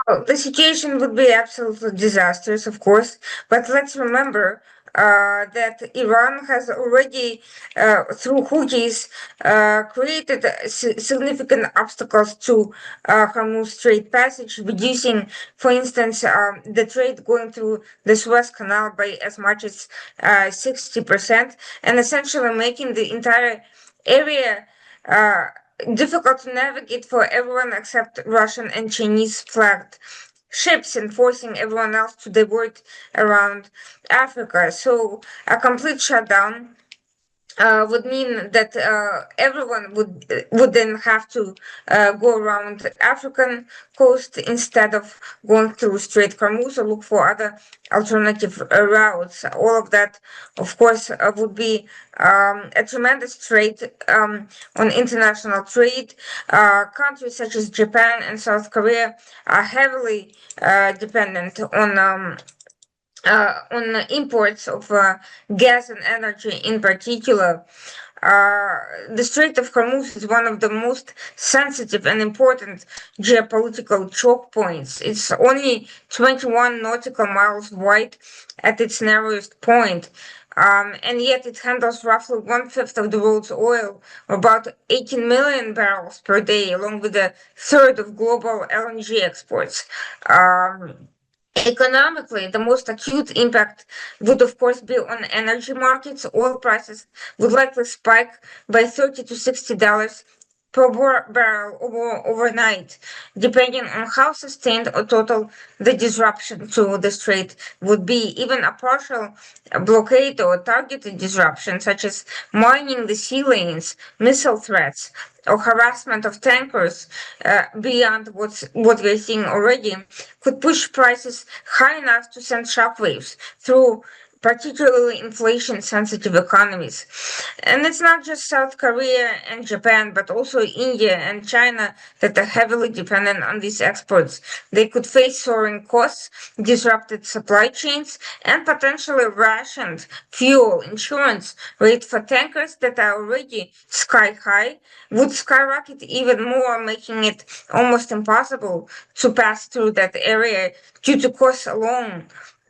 Oh, the situation would be absolutely disastrous, of course, but let's remember that Iran has already, through Houthis, created significant obstacles to Hormuz Strait passage, reducing, for instance, the trade going through the Suez Canal by as much as 60%, and essentially making the entire area uh, difficult to navigate for everyone except Russian and Chinese flagged ships and forcing everyone else to divert around Africa. So a complete shutdown would mean that everyone would then have to go around African coast instead of going through Strait Hormuz or look for other alternative routes. All of that, of course, would be a tremendous strain on international trade. Countries such as Japan and South Korea are heavily dependent on imports of gas and energy in particular. Uh, the Strait of Hormuz is one of the most sensitive and important geopolitical choke points. It's only 21 nautical miles wide at its narrowest point. And yet it handles roughly one-fifth of the world's oil, about 18 million barrels per day, along with a third of global LNG exports. Economically, the most acute impact would, of course, be on energy markets. Oil prices would likely spike by $30 to $60 per barrel overnight, depending on how sustained or total the disruption to the strait would be. Even a partial blockade or targeted disruption, such as mining the sea lanes, missile threats, or harassment of tankers beyond what we're seeing already, could push prices high enough to send shockwaves through particularly inflation-sensitive economies. And it's not just South Korea and Japan, but also India and China that are heavily dependent on these exports. They could face soaring costs, disrupted supply chains, and potentially rationed fuel. Insurance rates for tankers that are already sky high would skyrocket even more, making it almost impossible to pass through that area due to costs alone.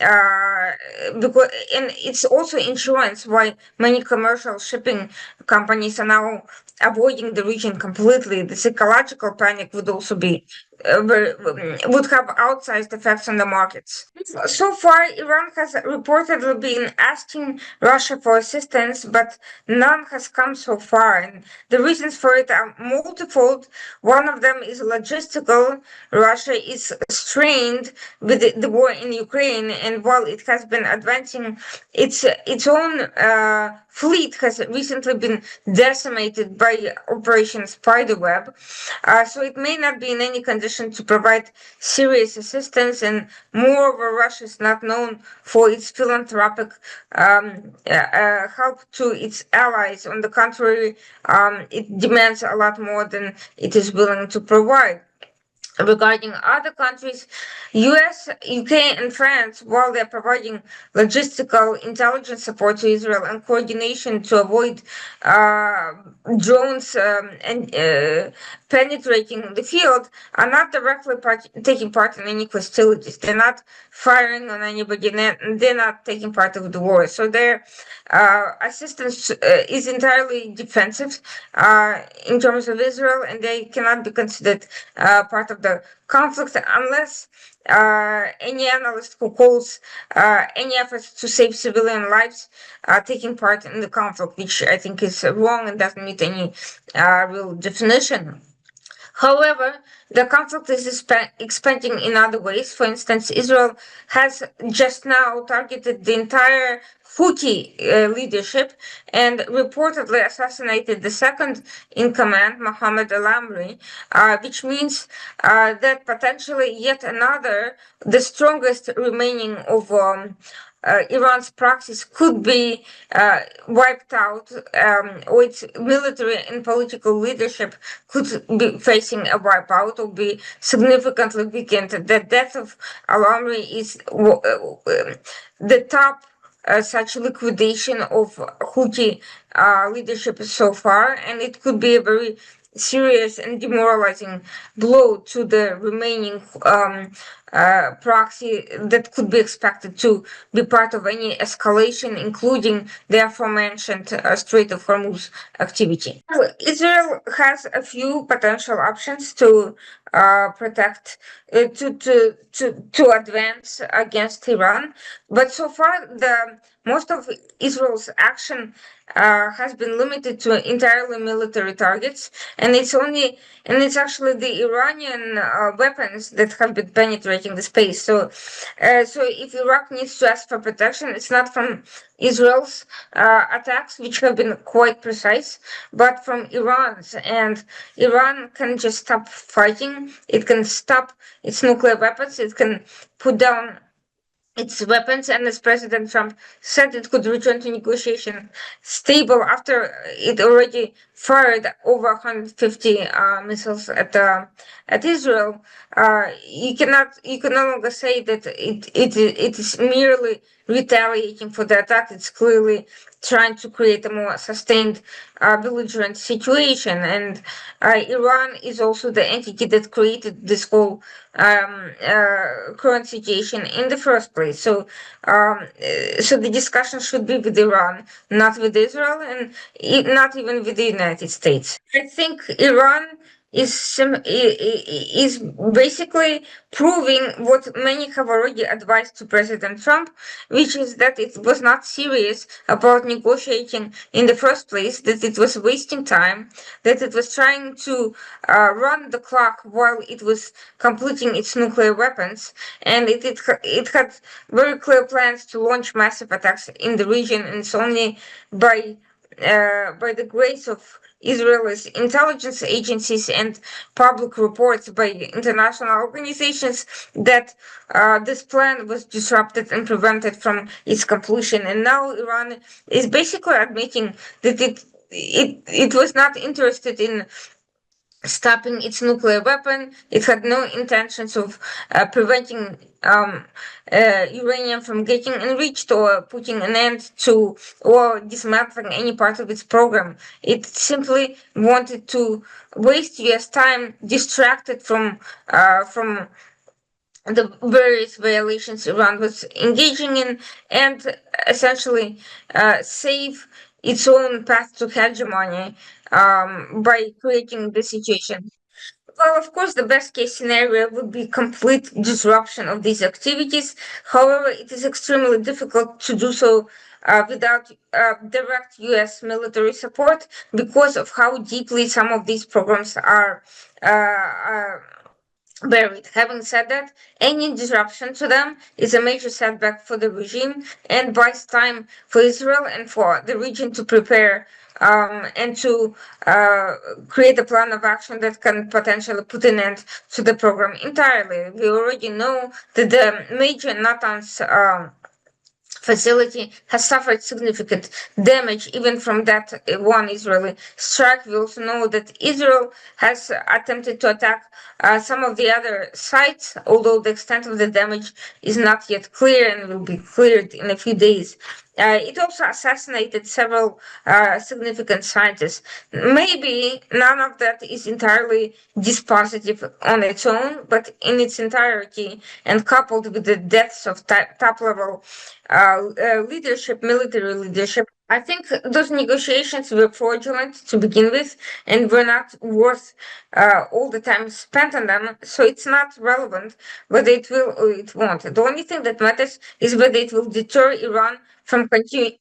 uh, because and it's also insurance why many commercial shipping companies are now avoiding the region completely. The psychological panic would also be would have outsized effects on the markets. So far, Iran has reportedly been asking Russia for assistance, but none has come so far. And the reasons for it are multifold. One of them is logistical. Russia is strained with the war in Ukraine, and while it has been advancing, its own fleet has recently been decimated by Operation Spiderweb. So it may not be in any condition to provide serious assistance, and moreover, Russia is not known for its philanthropic help to its allies. On the contrary, it demands a lot more than it is willing to provide. Regarding other countries, US, UK, and France, while they're providing logistical intelligence support to Israel and coordination to avoid uh, drones and penetrating the field, are not directly taking part in any hostilities. They're not firing on anybody, and they're not taking part of the war. So their assistance is entirely defensive in terms of Israel, and they cannot be considered part of the conflict unless any analyst who calls any efforts to save civilian lives taking part in the conflict, which I think is wrong and doesn't meet any real definition. However, the conflict is expanding in other ways. For instance, Israel has just now targeted the entire Houthi leadership and reportedly assassinated the second in command, Mohammed Al Amri, which means that potentially yet another, the strongest remaining of Iran's proxies could be wiped out, or its military and political leadership could be facing a wipeout or be significantly weakened. The death of Al Amri is the top such liquidation of Houthi leadership so far, and it could be a very serious and demoralizing blow to the remaining proxy that could be expected to be part of any escalation, including the aforementioned Strait of Hormuz activity. Israel has a few potential options to protect to advance against Iran, but so far the most of Israel's action has been limited to entirely military targets, and it's actually the Iranian weapons that have been penetrating the space. So if Iraq needs to ask for protection, it's not from Israel's attacks, which have been quite precise, but from Iran's. And Iran can just stop fighting. It can stop its nuclear weapons. It can put down its weapons, and as President Trump said, it could return to negotiation stable after it already fired over 150 missiles at Israel. You can no longer say that it is merely retaliating for the attack. It's clearly trying to create a more sustained belligerent situation, and Iran is also the entity that created this whole current situation in the first place. So the discussion should be with Iran, not with Israel, and not even with the United States. I think Iran is basically proving what many have already advised to President Trump, which is that it was not serious about negotiating in the first place, that it was wasting time, that it was trying to run the clock while it was completing its nuclear weapons, and it had very clear plans to launch massive attacks in the region, and it's only by the grace of Israel's intelligence agencies and public reports by international organizations that this plan was disrupted and prevented from its completion. And now Iran is basically admitting that it was not interested in stopping its nuclear weapon. It had no intentions of preventing uranium from getting enriched or putting an end to or dismantling any part of its program. It simply wanted to waste US time, distracted from the various violations Iran was engaging in, and essentially save its own path to hegemony by creating the situation. Well, of course, the best case scenario would be complete disruption of these activities. However, it is extremely difficult to do so without direct US military support because of how deeply some of these programs are buried. Having said that, any disruption to them is a major setback for the regime and buys time for Israel and for the region to prepare and to create a plan of action that can potentially put an end to the program entirely. We already know that the major Natanz facility has suffered significant damage even from that one Israeli strike. We also know that Israel has attempted to attack some of the other sites, although the extent of the damage is not yet clear and will be cleared in a few days. It also assassinated several significant scientists. Maybe none of that is entirely dispositive on its own, but in its entirety, and coupled with the deaths of top level leadership, military leadership, I think those negotiations were fraudulent to begin with and were not worth all the time spent on them. So it's not relevant whether it will or it won't. The only thing that matters is whether it will deter Iran from continuing,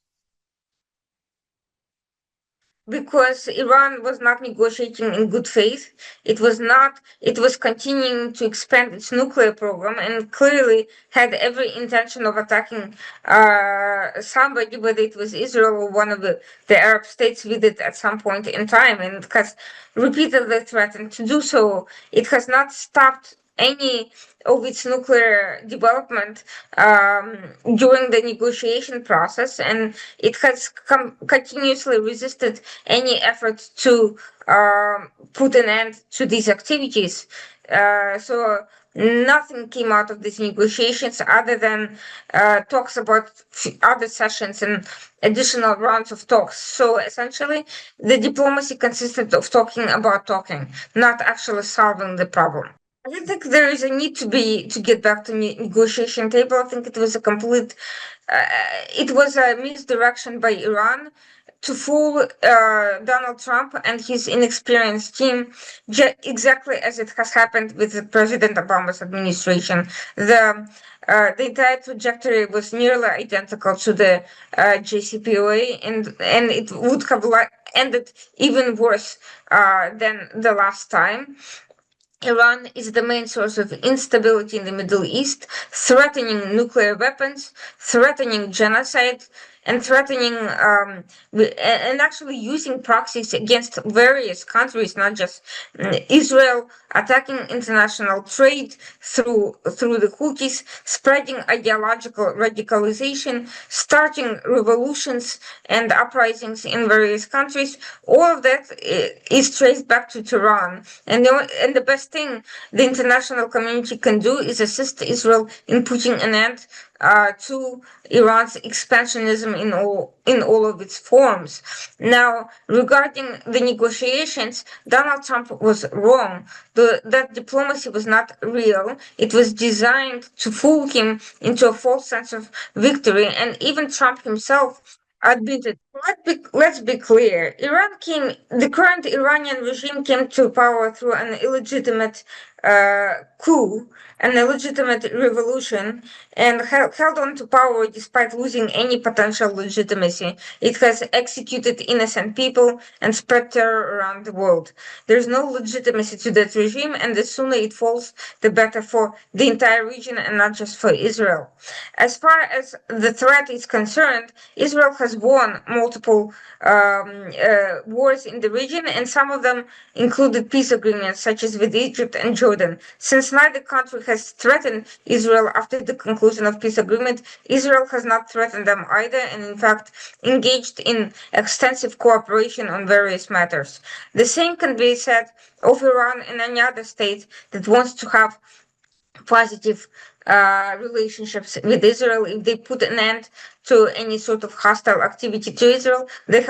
because Iran was not negotiating in good faith. It was continuing to expand its nuclear program and clearly had every intention of attacking somebody, whether it was Israel or one of the Arab states with it at some point in time, and it has repeatedly threatened to do so. It has not stopped any of its nuclear development during the negotiation process, and it has continuously resisted any effort to put an end to these activities. So nothing came out of these negotiations other than talks about other sessions and additional rounds of talks. So essentially, the diplomacy consisted of talking about talking, not actually solving the problem. I don't think there is a need to get back to negotiation table. I think it was a complete, it was a misdirection by Iran to fool Donald Trump and his inexperienced team, exactly as it has happened with President Obama's administration. The entire trajectory was nearly identical to the JCPOA, and it would have ended even worse than the last time. Iran is the main source of instability in the Middle East, threatening nuclear weapons, threatening genocide, and threatening and actually using proxies against various countries, not just Israel, attacking international trade through the Houthis, spreading ideological radicalization, starting revolutions and uprisings in various countries. All of that is traced back to Tehran, and the best thing the international community can do is assist Israel in putting an end to Iran's expansionism in all of its forms. Now, regarding the negotiations, Donald Trump was wrong. That diplomacy was not real. It was designed to fool him into a false sense of victory, and even Trump himself admitted. Let's be clear. The current Iranian regime came to power through an illegitimate coup, an illegitimate revolution, and held on to power despite losing any potential legitimacy. It has executed innocent people and spread terror around the world. There's no legitimacy to that regime, and the sooner it falls, the better for the entire region and not just for Israel. As far as the threat is concerned, Israel has won multiple wars in the region, and some of them included peace agreements, such as with Egypt and Jordan. Since neither country has threatened Israel after the conclusion of peace agreement, Israel has not threatened them either, and in fact engaged in extensive cooperation on various matters. The same can be said of Iran and any other state that wants to have positive relationships with Israel. If they put an end to any sort of hostile activity to Israel, they